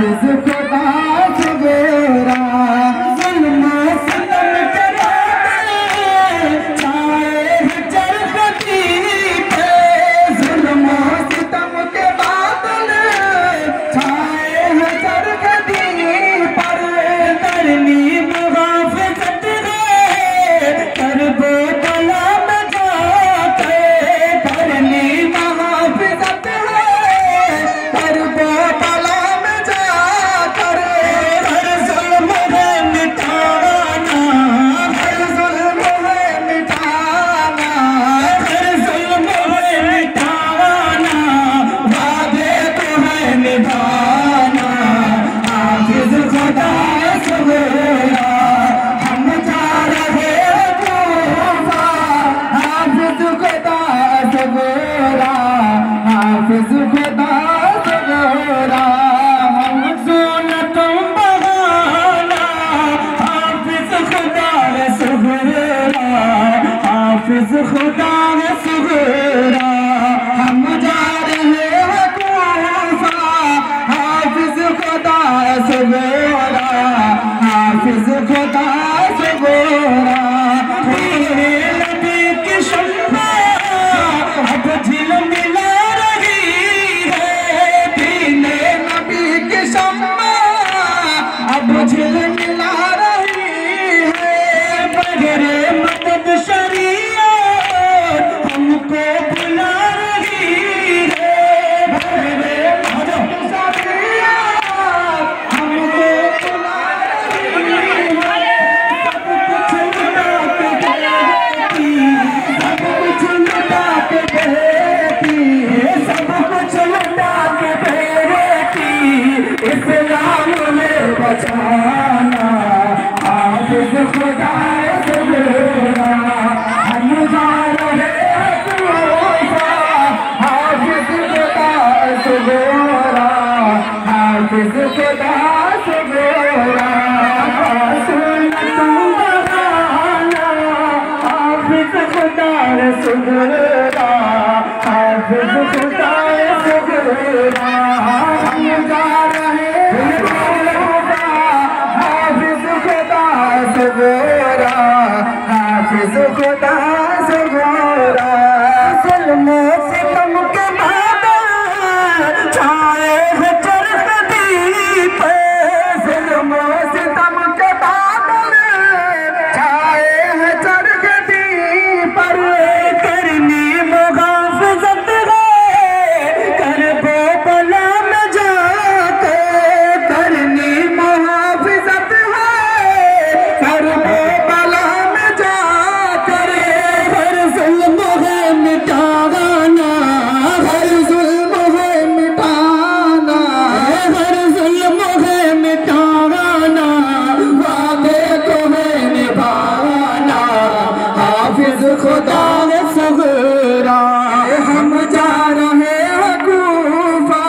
हाफिज खुदा सवेरा जुल्म सितम कराते छाए चरखती पे जुल्म सितम के बादल छाए चरखती पर करनी मुहाफ़िज़त है करबो बला में जाके करनी मुहाफ़िज़त है करबो बला में जाकर हर जुल्म है मिटाना हर जुल्म है मिटाना हर जुल्म है मिटाना वादे तो है निभाना हाफिज खुदा सवेरा हम जा रहे तूफा हाफिज खुदा सवेरा हाफिज खुदा सवेरा हम सुनतों बहाना हाफिज खुदा सवेरा हाफिज खुदा सवेरा हम जा रहे हैं तूफा हाफिज खुदा सवेरा हाफिज खुदा सवेरा तेरे नबी की शम्मा अब झिलमिला रही है दीने नबी की शम्मा अब झिलमिला रही है बगैर मदद शरीयत हमको बुला रही है बगैर मदद शरीयत हमको बुला रही है सब कुछ लुटा के बेटी सब कुछ लुटा के बेटी इस्लाम में बचाना हाफिज खुदा सवेरा हम जा रहे हैं तूफा हाफिज खुदा सवेरा हाफिज खुदा सवेरा सुन्नतों बहाना हाफिज खुदा सवेरा हाफिज खुदा सवेरा हम जा रहे हैं तूफा हाफिज खुदा सवेरा हाफिज खुदा सवेरा जुल्म सितम के बादल छाए हैं चरखती पे जुल्म सितम के बादल छाए हैं चरखती पर करनी मुहाफ़िज़त है करबो बला में जाके करनी मुहाफ़िज़त है करबो बला में जाकर हर जुल्म है मिटाना हर जुल्म है मिटाना हर जुल्म है मिटाना वादे को है निभाना हाफिज खुदा सवेरा हम जा रहे हैं कूफा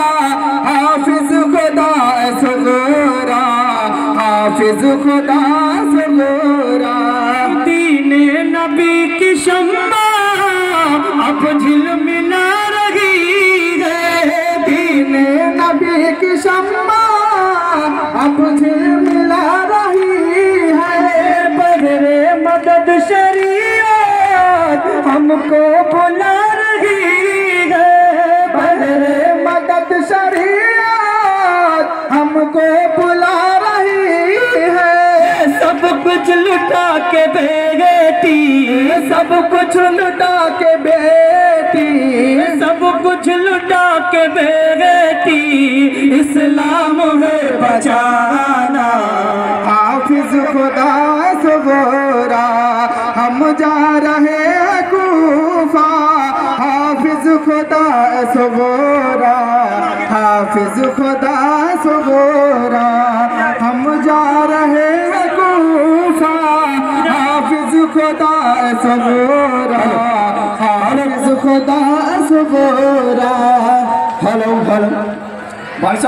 हाफिज खुदा सवेरा हाफिज खुदा सवेरा दीने नबी की शम्मा अब झिलमिला रही है दीने नबी की शम्मा अब झिलमिला रही है बगैर मदद शरीयत हमको बुला रही है बगैर मदद शरीयत हमको बुला रही है सब कुछ लुटा के बेटी सब कुछ लुटा के बेटी सब कुछ लुटा के बेटी इस्लाम में बचाना हाफिज खुदा सवेरा हम जा रहे हैं कूफा हाफिज खुदा सवेरा हाफिज खुदा सवेरा हम जा रहे हैं कूफा हाफिज खुदा सवेरा हाफिज खुदा सवेरा हेलो हेलो भाई साहब।